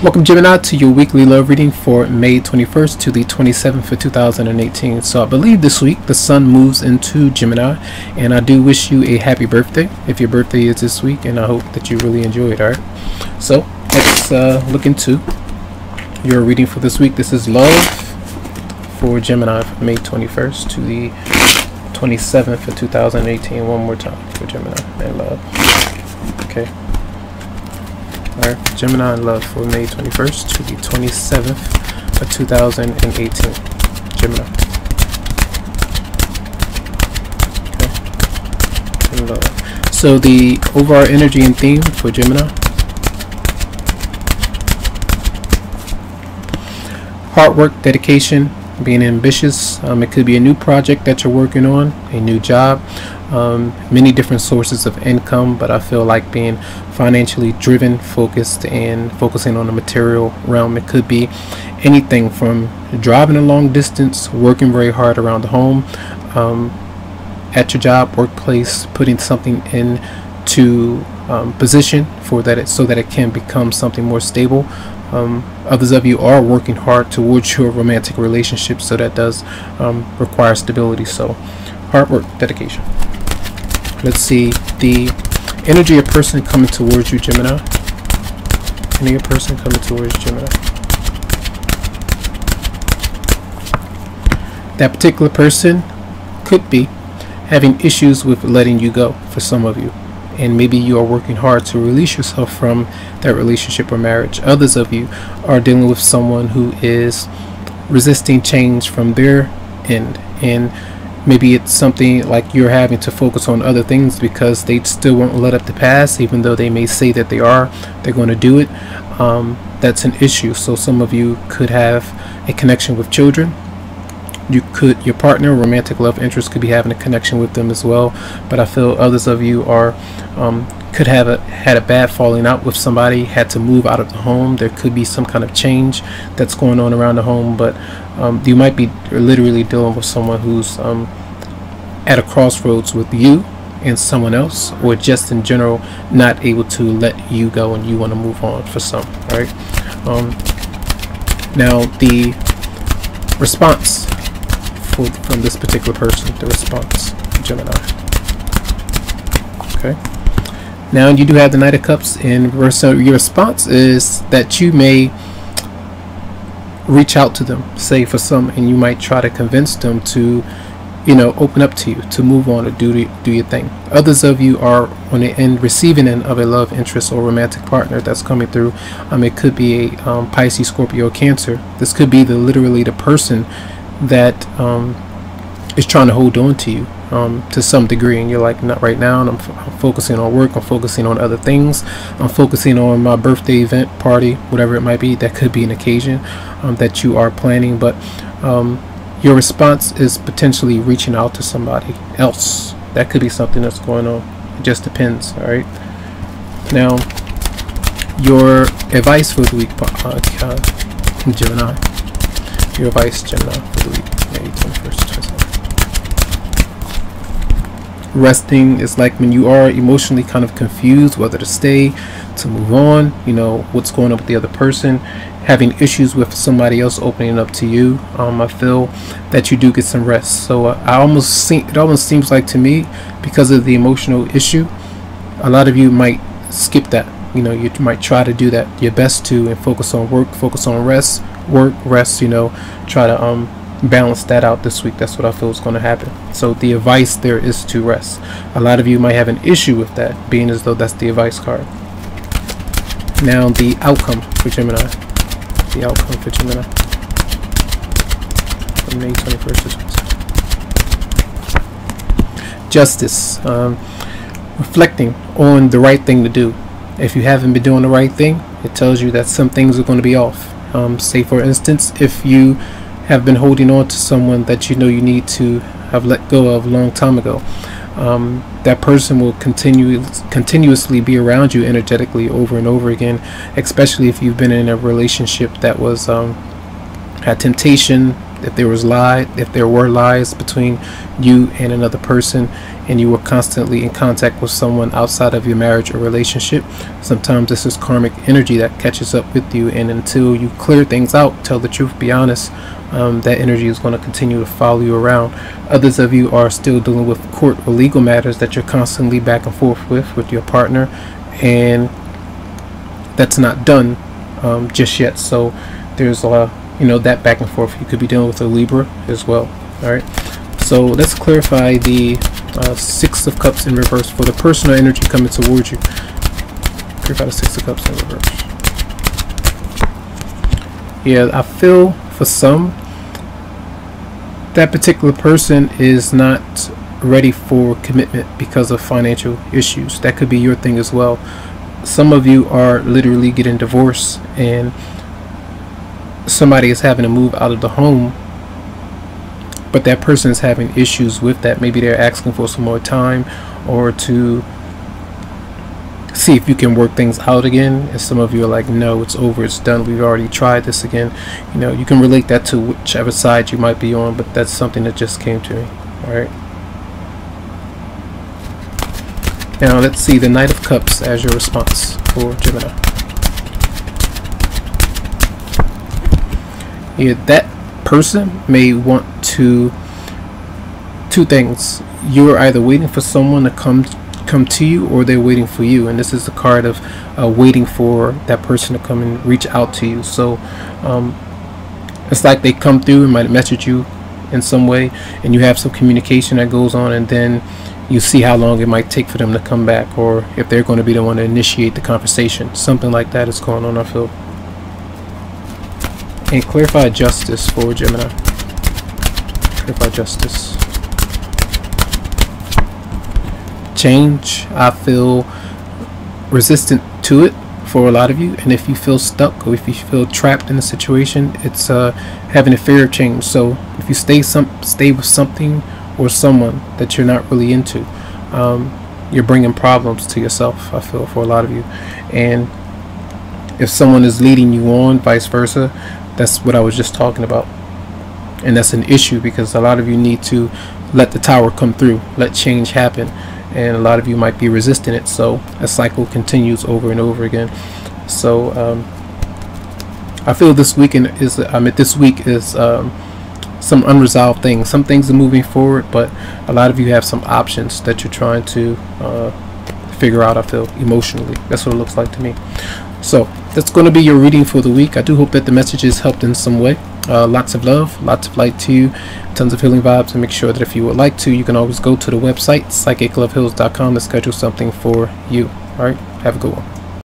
Welcome, Gemini, to your weekly love reading for May 21st to the 27th for 2018. So I believe this week the sun moves into Gemini, and I do wish you a happy birthday if your birthday is this week, and I hope that you really enjoy it. Alright, so let's look into your reading for this week. This is love for Gemini from May 21st to the 27th for 2018. One more time for Gemini and love. Okay. Alright, Gemini and love for May 21st to the 27th of 2018. Gemini. Okay. And love. So the overall energy and theme for Gemini. Hard work, dedication, being ambitious. It could be a new project that you're working on, a new job, many different sources of income, but I feel like being financially driven, focused, and focusing on the material realm. It could be anything from driving a long distance, working very hard around the home, at your job, workplace, putting something into position for that, so that it can become something more stable. Others of you are working hard towards your romantic relationship, so that does require stability. So hard work, dedication. Let's see the energy of person coming towards you, Gemini. Energy of person coming towards Gemini. That particular person could be having issues with letting you go for some of you, and maybe you are working hard to release yourself from that relationship or marriage. Others of you are dealing with someone who is resisting change from their end, and maybe it's something like you're having to focus on other things because they still won't let up the past, even though they may say that they're going to do it. That's an issue. So some of you could have a connection with children. Your partner, romantic love interest, could be having a connection with them as well. But I feel others of you are could have had a bad falling out with somebody, had to move out of the home. There could be some kind of change that's going on around the home, but you might be literally dealing with someone who's at a crossroads with you and someone else, or just in general not able to let you go and you want to move on for some. Right? Now the response from this particular person, the response, Gemini. Okay. Now you do have the Knight of Cups in reverse. So your response is that you may reach out to them, say for some, and you might try to convince them to, open up to you, to move on, or do your thing. Others of you are on the receiving end of a love interest or romantic partner that's coming through. It could be a Pisces, Scorpio, or Cancer. This could be literally the person that is trying to hold on to you to some degree, and you're like, not right now, and I'm focusing on work, I'm focusing on other things, I'm focusing on my birthday event, party, whatever it might be. That could be an occasion that you are planning, but your response is potentially reaching out to somebody else. That could be something that's going on. It just depends. All right, now your advice for the week, Gemini. Your advice, Gemini, for the week, May 21st. Resting is like when you are emotionally kind of confused whether to stay, to move on, what's going on with the other person, having issues with somebody else opening up to you. I feel that you do get some rest. So it almost seems like to me, because of the emotional issue, a lot of you might skip that. You might try to do that your best to, and focus on work, focus on rest, try to balance that out this week. That's what I feel is going to happen. So the advice there is to rest. A lot of you might have an issue with that, being as though that's the advice card. Now the outcome for Gemini. The outcome for Gemini from May 21st to 22nd. Justice. Reflecting on the right thing to do. If you haven't been doing the right thing, it tells you that some things are going to be off. Say for instance, if you have been holding on to someone that you need to have let go of a long time ago, that person will continuously be around you energetically over and over again, especially if you've been in a relationship that was had temptation, if there were lies between you and another person, and you were constantly in contact with someone outside of your marriage or relationship, sometimes this is karmic energy that catches up with you, and until you clear things out, tell the truth, be honest, that energy is going to continue to follow you around. Others of you are still dealing with court or legal matters that you're constantly back and forth with your partner, and that's not done just yet. So there's that back and forth. You could be dealing with a Libra as well. All right, so let's clarify the Six of Cups in reverse for the personal energy coming towards you. Clarify the Six of Cups in reverse. Yeah, I feel for some that particular person is not ready for commitment because of financial issues. That could be your thing as well. Some of you are literally getting divorced, and somebody is having to move out of the home, but that person is having issues with that. Maybe they're asking for some more time, or to see if you can work things out again, and some of you are like, no, it's over, it's done, we've already tried this again. You can relate that to whichever side you might be on, but that's something that just came to me. All right, now let's see the Knight of Cups as your response for Gemini. Yeah, that person may want two things. You're either waiting for someone to come to you, or they're waiting for you, and this is the card of waiting for that person to come and reach out to you. So it's like they come through and might message you in some way, and you have some communication that goes on, and then you see how long it might take for them to come back, or if they're going to be the one to initiate the conversation. Something like that is going on, I feel. And clarify justice for Gemini. Clarify justice. Change, I feel resistant to it for a lot of you, and if you feel stuck or if you feel trapped in a situation, it's having a fear of change. So if you stay with something or someone that you're not really into, you're bringing problems to yourself, I feel, for a lot of you. And if someone is leading you on, vice versa, that's what I was just talking about, and that's an issue, because a lot of you need to let the tower come through, let change happen, and a lot of you might be resisting it, so a cycle continues over and over again. So I feel this weekend is some unresolved things. Some things are moving forward, but a lot of you have some options that you're trying to figure out, I feel, emotionally. That's what it looks like to me. So that's going to be your reading for the week. I do hope that the messages helped in some way. Lots of love, lots of light to you, tons of healing vibes, and make sure that if you would like to, you can always go to the website psychicloveheals.com to schedule something for you. All right, have a good one.